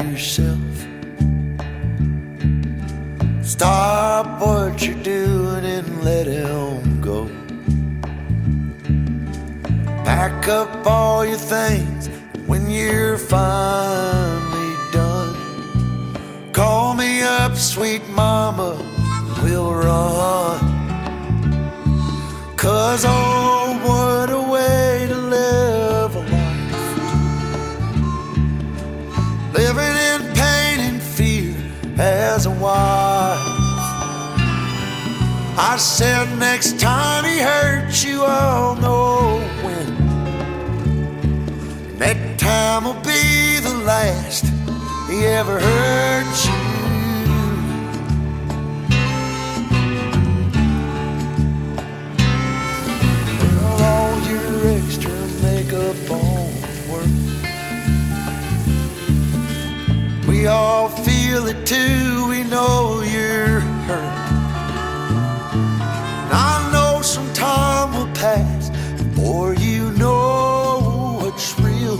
yourself. Stop what you're doing and let him go. Pack up all your things when you're finally done. Call me up, sweet mama, we'll run. 'Cause oh, what a way to live a life, living in pain and fear as a wife. I said next time he hurts you, I'll know when. And that time will be the last he ever hurt you. Well, all your extra makeup on work, we all feel it too, we know you're hurt. I know some time will pass before you know what's real.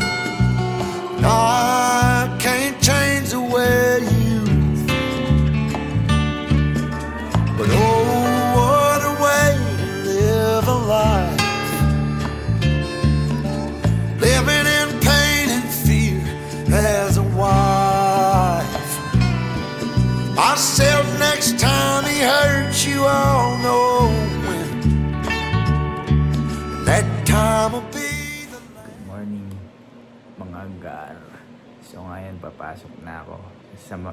And I can't change the way you feel, but oh, what a way to live a life, living in pain and fear as a wife. I said next time he hurts you, I'll know when. That time will be the last. Good morning mga gar. So ngayon papasok na ako. Isama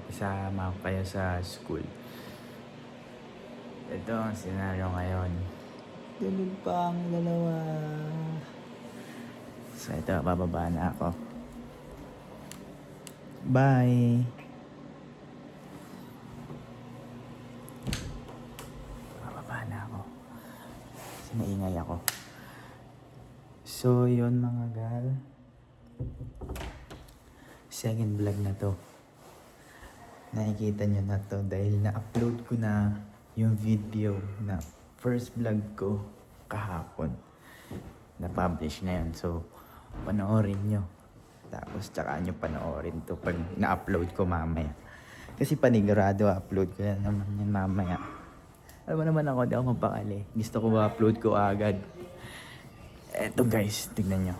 ko kayo sa school. Ito ang senaryo ngayon. Dulog pa ang dalawa. So ito, bababa na ako. Bye! Bababa na ako. Kasi maingay ako. So yun mga gal. Second vlog na to. Nakikita nyo na to dahil na-upload ko na yung video na first vlog ko kahapon. Na-publish na yun. So panoorin nyo. Tapos tsaka nyo panoorin to pag na-upload ko mamaya. Kasi panigurado upload ko na naman yan mamaya. Alam mo naman ako, di ako mapakali. Gusto ko ma-upload ko agad. Eto guys, tignan nyo.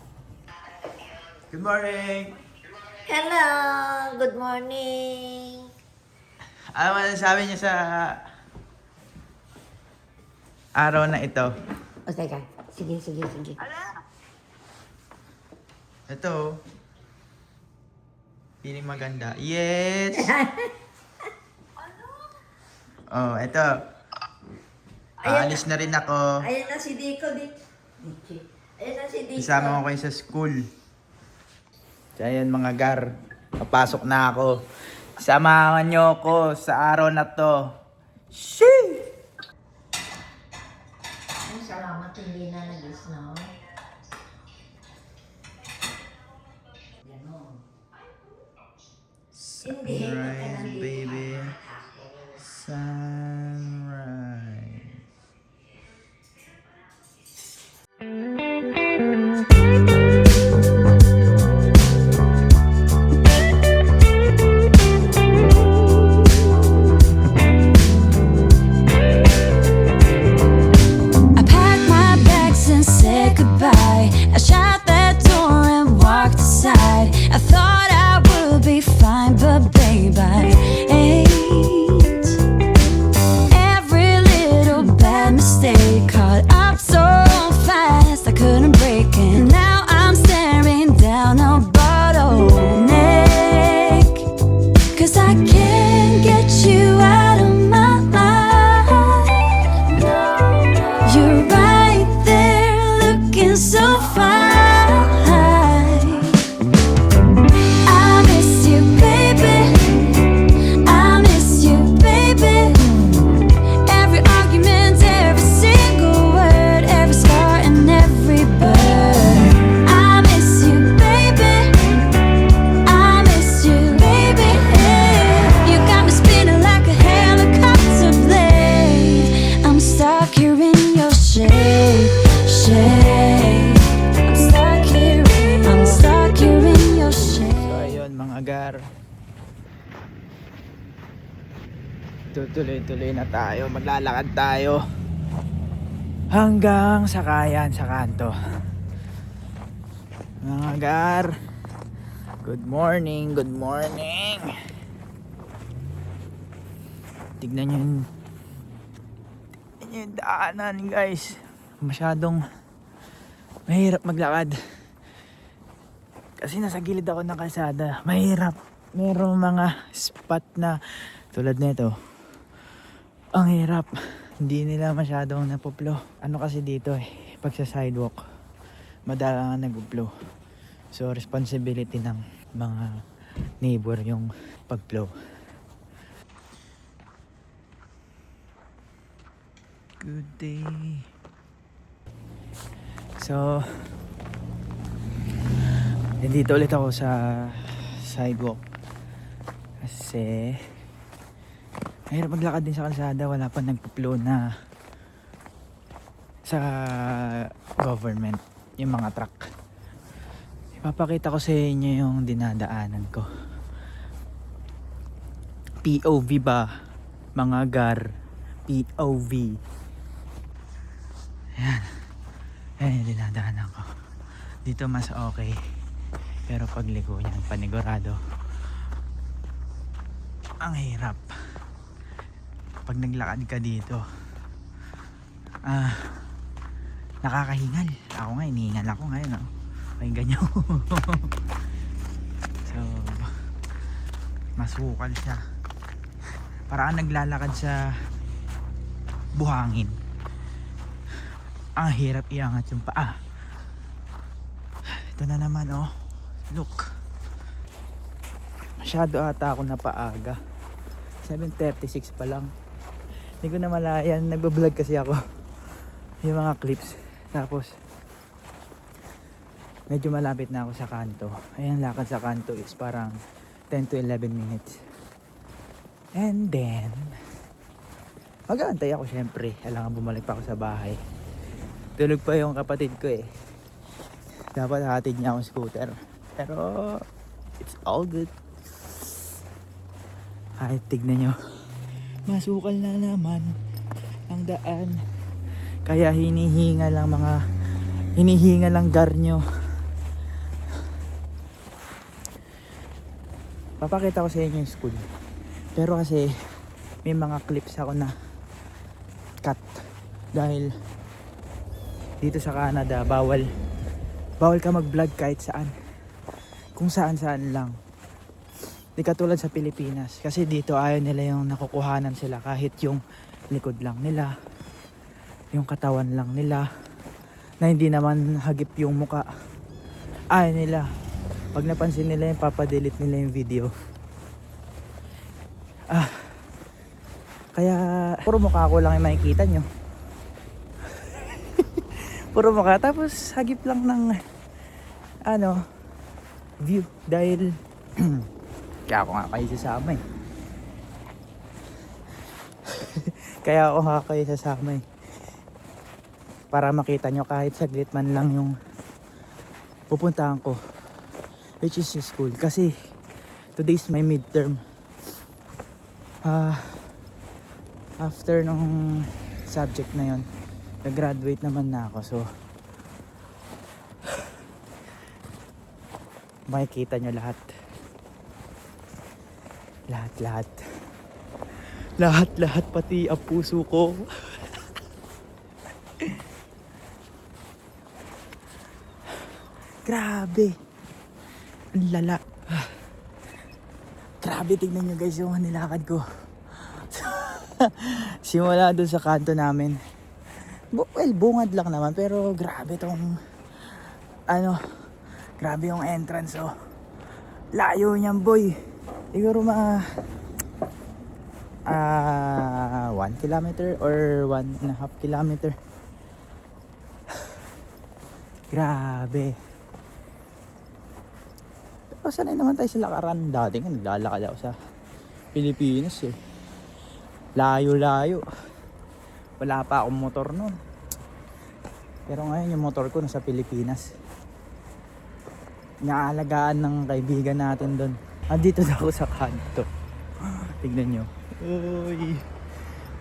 Good morning! Hello! Good morning! Ano masasabi niyo sa araw na ito? O, teka. Sige. Ito. Feeling maganda. Yes! Oh, ito. Aalis na rin ako. Ayan na si Dico. Ayan na si Dico. Isama ko kayo sa school. So, ayun mga gar. Papasok na ako. Samahan niyo ako sa araw na to. Shee! Ay, salamat. Hindi na nag-is na. Sunrise, baby. Sunrise. I packed my bags and said goodbye. I shut that door and walked aside. I thought I would be fine, but babe, I ain't. Every little bad mistake caught up so fast I couldn't break it. Now I'm staring down a bottleneck, 'cause I can't get you out of my mind. You're right there looking so fine. I miss you, baby. I miss you, baby. Every argument, every single word, every scar and every bird. I miss you, baby. I miss you, baby. You got me spinning like a helicopter blade. I'm stuck here in your shade. I'm stuck here in your So shade. ayun mga gar. Magtutuloy-tuloy na tayo. Maglalakad tayo hanggang sa kayan sa kanto. Mga gar, good morning, good morning. Tignan nyo yung daanan guys. Masyadong mahirap maglakad kasi nasa gilid ako ng kalsada. Mahirap. Merong mga spot na tulad nito. Ang hirap. Hindi nila masyadong napoplo. Ano kasi dito pag sa sidewalk madalang nag-uplo. So responsibility ng mga neighbor yung pag-plow. Good day. So dito ulit ako sa sidewalk kasi mahirap maglakad din sa kalsada. Wala pa nagpo-plow na sa government yung mga truck. Ipapakita ko sa inyo yung dinadaanan ko. POV ba mga gar? POV. Ayan. Ayan yung dinadaanan ko. Dito mas okay. Pero pagligo niyan, panigurado. Ang hirap. Pag naglakad ka dito, nakakahingal. Ako nga, inihingal ako ngayon. Pakinggan nyo. So, masukal siya. Parang naglalakad sa buhangin. Ang hirap iangat yung paa. Ito na naman look. Masyado ata ako napaaga. 7:36 pa lang. Hindi ko na malayan. Nagbablog kasi ako. Yung mga clips. Tapos medyo malapit na ako sa kanto. Ayan, lakad sa kanto is parang 10 to 11 minutes. And then mag-aantay ako syempre. Kailangan bumalik pa ako sa bahay. Tulog pa yung kapatid ko Dapat hatid niya akong scooter. Pero it's all good. Ay, tignan nyo. Masukal na naman ang daan. Kaya hinihinga lang gar nyo. Papakita ko sa inyo yung school. Pero kasi may mga clips ako na cut. Dahil dito sa Canada bawal ka mag-vlog kahit saan. Kung saan lang. Di katulad sa Pilipinas. Kasi dito ayaw nila yung nakukuhanan sila kahit yung likod lang nila. Yung katawan lang nila. Na hindi naman hagip yung muka. Ayaw nila. Pag napansin nila yung papadelete nila yung video. Kaya puro mukha ko lang yung makikita nyo. Puro mukha. Tapos hagip lang ng view. Dahil kaya ako nga kayo sasama Kaya ako nga kayo sasama para makita nyo kahit saglit man lang yung pupuntahan ko, which is school. Kasi today's my midterm. After nung subject na yon, nag-graduate naman na ako. So makikita nyo lahat pati ang puso ko. Grabe, ang lala. Grabe, tignan nyo guys yung nilakad ko. Simula doon sa kanto namin, well, bungad lang naman, pero grabe tong grabe yung entrance. Layo niyan boy. Siguro 1 kilometer or 1.5 kilometer. Grabe. Pero sanay naman tayo sa lakaran. Dati nga naglalakad ako sa Pilipinas Layo-layo. Wala pa akong motor noon. Pero ngayon yung motor ko nasa Pilipinas. Naalagaan ng kaibigan natin doon. Dito na ako sa kanto. Tignan nyo. Uy.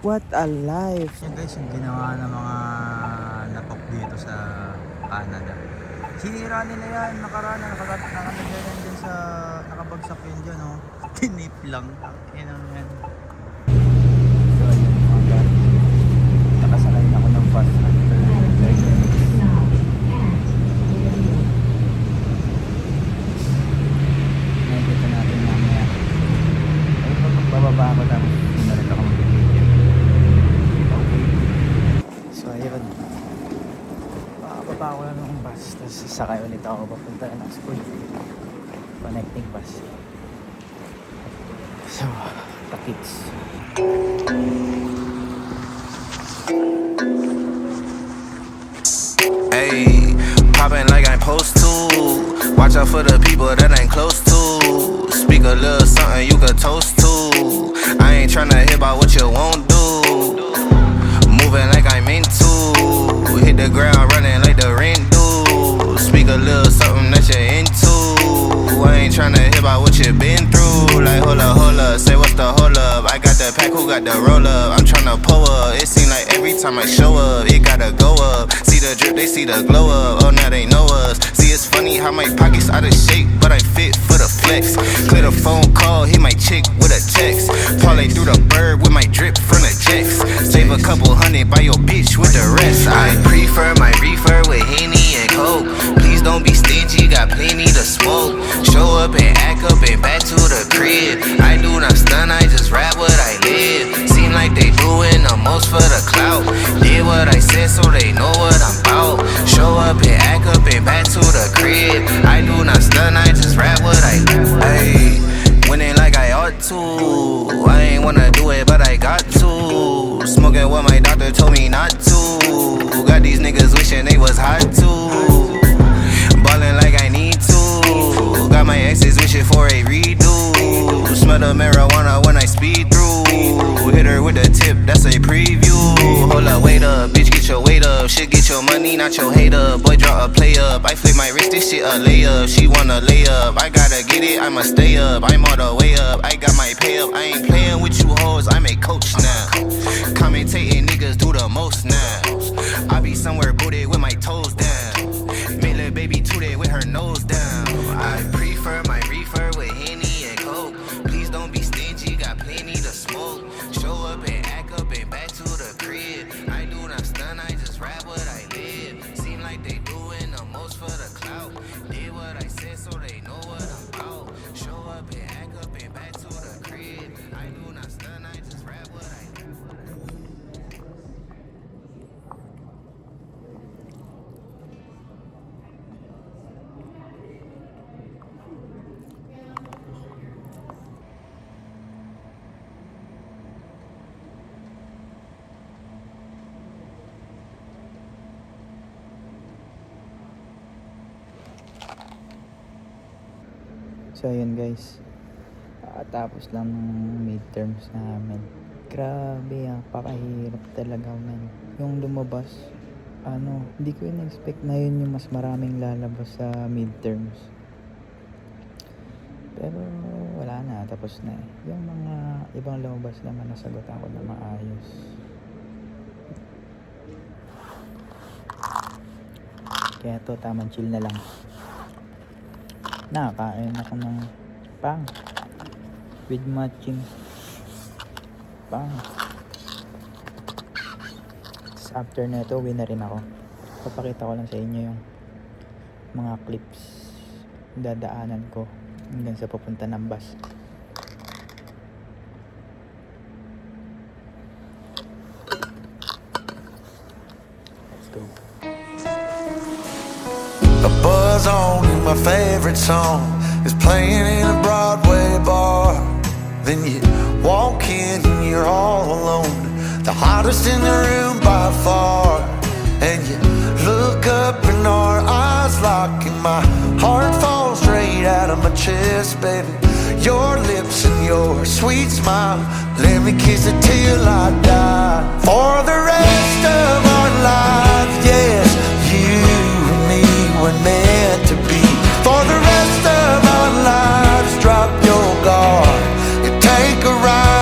What a life. Yan guys, yung ginawa ng mga lapok dito sa Canada. Sinira nila yan. Nakaraan na nakalagyan dyan sa nakabagsak yun dyan. Oh. Tinip lang. Yan ang yan. So yun mga guys. Nakasakay na ako ng bus after 30 minutes. Nakikita natin mamaya. Ay, magbababa ako lang. Hindi na rin ako mag-video. Okay. So ayun. Makababa ako lang ng bus. Tapos sasakay ulit ako papunta ng school. Connecting bus. So, takits. Ayy, poppin' like I'm supposed to. Watch out for the people that ain't close to. Speak a little something you could toast to. I ain't tryna hear about what you won't do. Moving like I'm into. Hit the ground running like the rent do. Speak a little something that you're into. I ain't tryna hear about what you been through. Like hold up, say what's the hold up. I got the pack, who got the roll up? I'm tryna pull up. It seem like every time I show up, it gotta go up. See the drip, they see the glow up. Oh now they know us. See it's funny how my pockets out of shape, but I fit for the flex. Clear the phone call, hit my chick with a text. Parlay through the bird with my drip from the jets. Save a couple hundred by your bitch with the rest. I prefer my reefer with Henny and Coke. Please don't be stingy, got plenty to smoke. Show up and act up and back to the crib. I do not stun, I just rap what I live. Seem like they doing the most for the clout. Did what I said so they know what I'm about. Show up and act up and back to the crib. I do not stun, I just rap what I live. Ayy, winning like I ought to. I ain't wanna do it, but I got to. Smoking what my doctor told me not to. Got these niggas wishing they was hot too. Ballin' like I need to. Got my exes wishing for a redo. Smell the marijuana when I speed through. Hit her with the tip, that's a preview. Hold up, wait up, bitch, get your weight up. Shit, get your money, not your hater. Boy, draw a play up. I flip my wrist, this shit a layup. She wanna lay up, I gotta get it, I'ma stay up. I'm all the way up, I got my pay up. I ain't playing with you hoes, I'm a coach now. Commentating niggas do the most now. I be somewhere booted with my toes down. Make little baby tooted with her nose down. I prefer my reefer with Henny and Coke. Please don't be stingy, got plenty to smoke. Show up and act up and back to the crib. I do not stun, I just rap what I live. Seem like they doing the most for the clout. Did what I said so they know what I'm about. Show up and act up and back to the crib. I do not stun, I just rap what I live. So ayun guys, tapos lang ng midterms namin. Grabe, pakahirap talaga man. Yung lumabas, hindi ko in-expect na yun yung mas maraming lalabas sa midterms. Pero wala na, tapos na eh. Yung mga ibang lumabas naman nasagutan ko na maayos. Kaya to, tamang chill na lang. Nakakain ako ng pang with matching pang. Tapos after na ito, uwi na rin ako. Papakita ko lang sa inyo yung mga clips dadaanan ko hanggang sa papunta ng bus. Let's go. A buzz on and my favorite song is playing in a Broadway bar. Then you walk in and you're all alone, the hottest in the room by far. And you look up and our eyes lock and my heart falls straight out of my chest, baby. Your lips and your sweet smile, let me kiss it till I die. For the rest of our lives, yes, you and me were meant to be. For the rest of our lives, drop your guard and take a ride.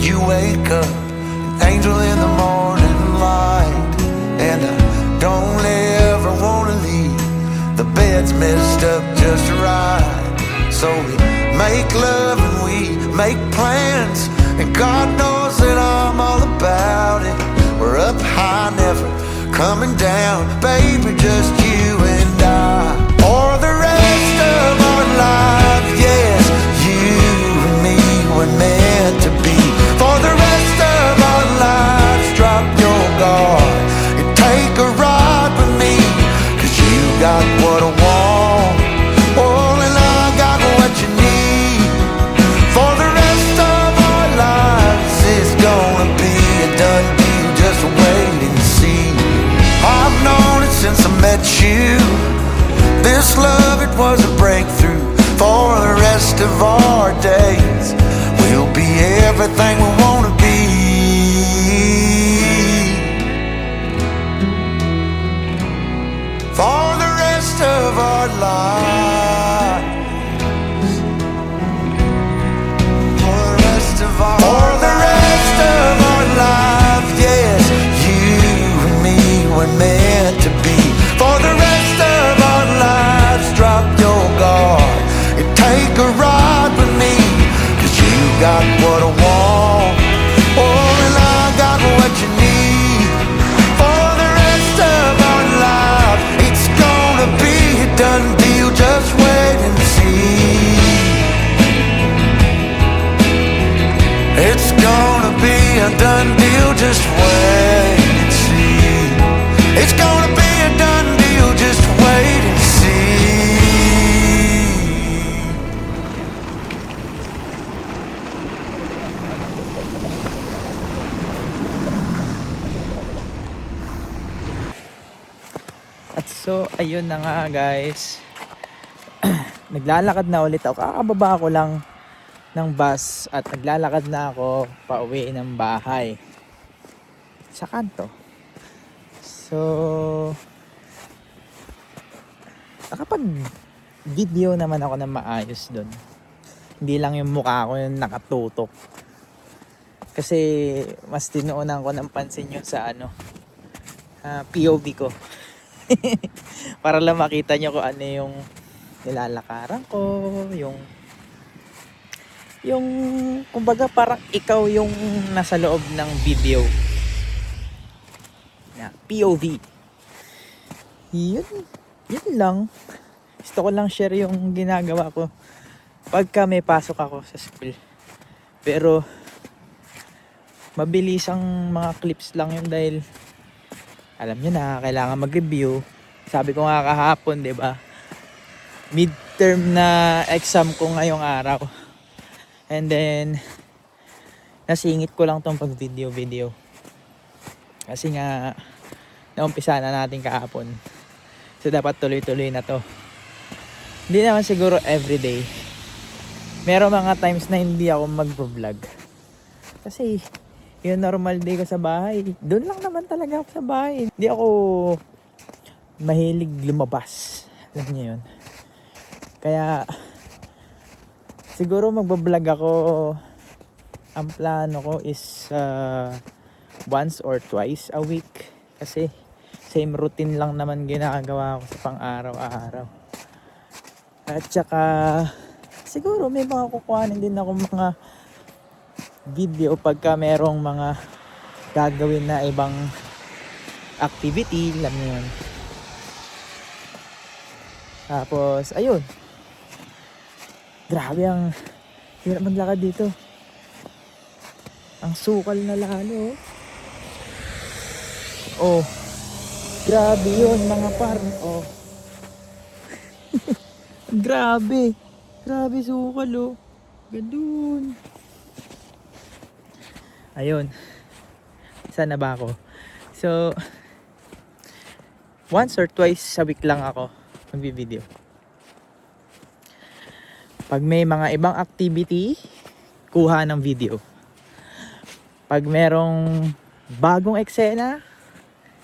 you wake up an angel in the morning light. And I don't ever wanna leave, the bed's messed up just right. So we make love and we make plans, and God knows that I'm all about it. We're up high, never coming down, baby, just you and I. For the rest of our lives, yes, you and me were meant to be. For the rest of our lives, drop your guard and take a ride with me, 'cause you got what I want, oh, and I got what you need. For the rest of our lives, it's gonna be a done deal, just wait and see. I've known it since I met you, this love, it was a breakthrough. For the rest of our days, we'll be everything we wanna be. For the rest of our lives, for the rest of our lives, yes, you and me were meant to be. For the rest of our lives, drop your guard and take a ride with me, 'cause you got what I want, oh, and I got what you need. For the rest of our lives, it's gonna be a done deal, just wait and see. It's gonna be a done deal, just wait and see. It's gonna be a done deal, just wait and see. At so, ayun na nga guys. Naglalakad na ulit ako. Kakababa ko lang ng bus at naglalakad na ako pauwi ng bahay sa kanto. So, nakapag video naman ako ng maayos doon. Hindi lang yung mukha ko yung nakatutok. Kasi mas tinuunan ko ng pansin yung sa POV ko. Para lang makita nyo kung ano yung nilalakaran ko, yung kumbaga parang ikaw yung nasa loob ng video na POV. Yun lang. Gusto ko lang share yung ginagawa ko pagka may pasok ako sa school. Pero mabilisang mga clips lang yun dahil alam nyo na kailangan mag-review. Sabi ko nga kahapon, 'di ba? Midterm na exam ko ngayong araw. And then nasingit ko lang tong pag video. Kasi nga naumpisa na natin kahapon. So dapat tuloy-tuloy na to. Hindi naman siguro everyday. Meron mga times na hindi ako mag-vlog. Kasi yung normal day ko sa bahay, doon lang naman talaga ako sa bahay. Hindi ako mahilig lumabas. Alam niyo yun. Kaya siguro magbablog ako. Ang plano ko is once or twice a week. Kasi same routine lang naman ginagawa ko sa pang-araw-araw. At saka siguro may mga kukuhanin din ako mga video pagka merong mga gagawin na ibang activity, alam niyo yun. Tapos ayun, grabe ang hirap maglakad dito, ang sukal na lalo. Oh, grabe yun mga par. Oh grabe sukal, oh, ganun. Ayun, saan na ba ako? So once or twice a week lang ako mag-video. Pag may mga ibang activity, kuha ng video. Pag merong bagong eksena,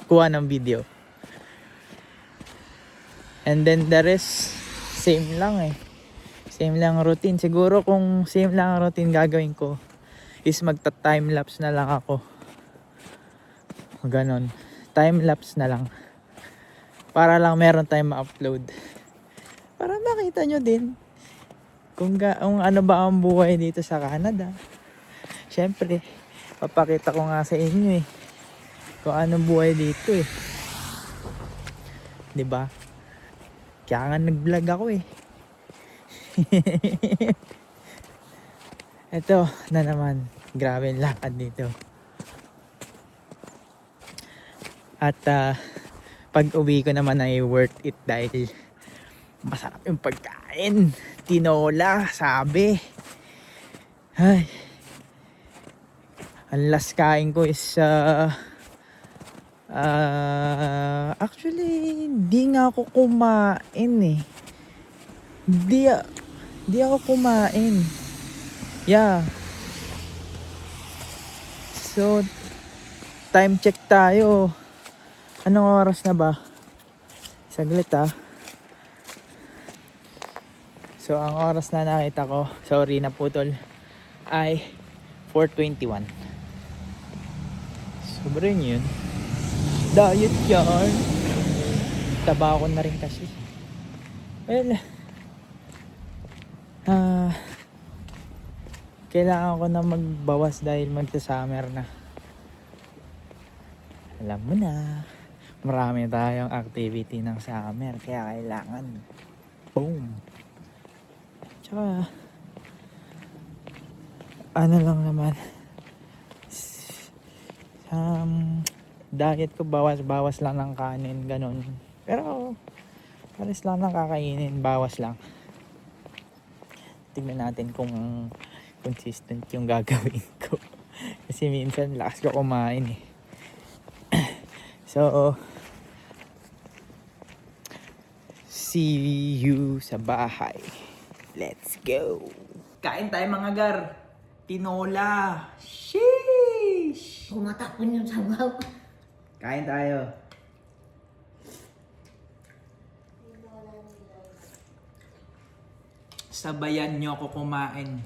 kuha ng video. And then the rest, same lang eh. Same lang routine. Siguro kung same lang ang routine gagawin ko, is magta-time-lapse na lang ako. Ganon. Time-lapse na lang. Para lang meron tayong ma-upload. Para makita nyo din kung ano ba ang buhay dito sa Canada. Siyempre, papakita ko nga sa inyo kung anong buhay dito 'Di ba? Kaya nga nag-vlog ako Ito na naman. Grabe yung lakad dito. At pag uwi ko naman ay worth it dahil masarap yung pagkain. Tinola, sabi. Ay. Ang last kain ko is actually hindi nga ako kumain Hindi ako kumain. Yeah. So time check tayo. Anong oras na ba? Saglit So ang oras na nakita ko, sorry naputol, ay 4:21. Sobrang yun. Diet yan. Taba ko na rin kasi. Well, kailangan ko na magbawas dahil magsa-summer na. Alam mo na, marami tayong activity ng summer, kaya kailangan. Boom. Tsaka, ano lang naman, diet ko bawas lang ng kanin, ganun. Pero pares lang ng kakainin, bawas lang. Tingnan natin kung consistent yung gagawin ko. Kasi minsan lakas ko kumain So see you sa bahay. Let's go. Kain tayo mga gar. Tinola. Sheesh. Pumatapon yung sabaw. Kain tayo. Sabayan nyo ako kumain.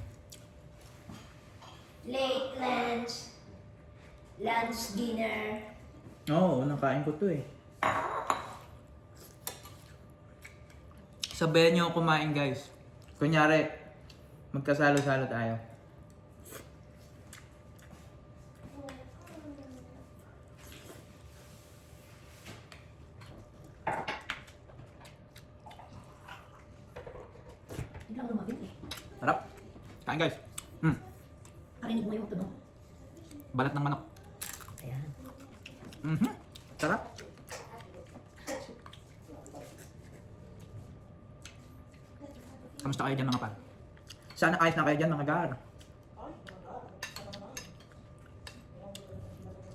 Late lunch. Lunch, dinner. Oo, nakain ko to Sabayan nyo ako kumain guys. Kunyari, magkasalo-salo tayo. Hindi lang lumabit Harap. Kain guys. Parinig mo yung tunog. Balat ng manok. Ayan. Sarap. Kamusta kayo dyan mga par? Sana ayos na kayo dyan mga gar.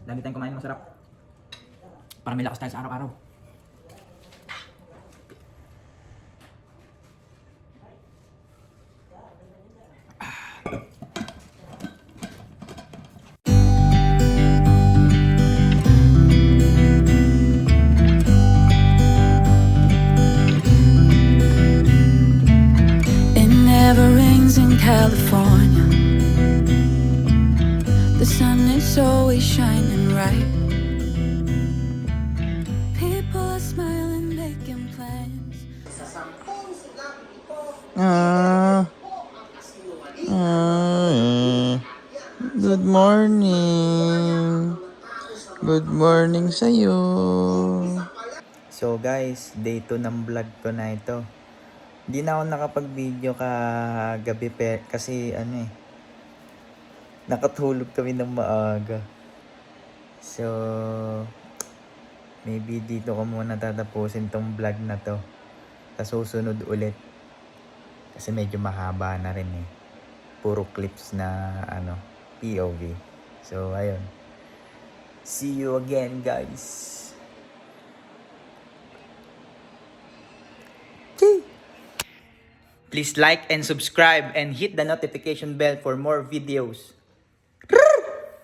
Lagi tayong kumain masarap. Para may lakas tayo sa araw-araw. California, the sun is always shining bright. People are smiling, making plans. Good morning. Good morning sa'yo. So guys, day 2 ng vlog ko na ito. Hindi na ako nakapag-video kagabi kasi nakatulog kami ng maaga. So, maybe dito ko muna tatapusin tong vlog na to. Sa susunod ulit. Kasi medyo mahaba na rin Puro clips na POV. So, ayun. See you again guys. Please like and subscribe and hit the notification bell for more videos.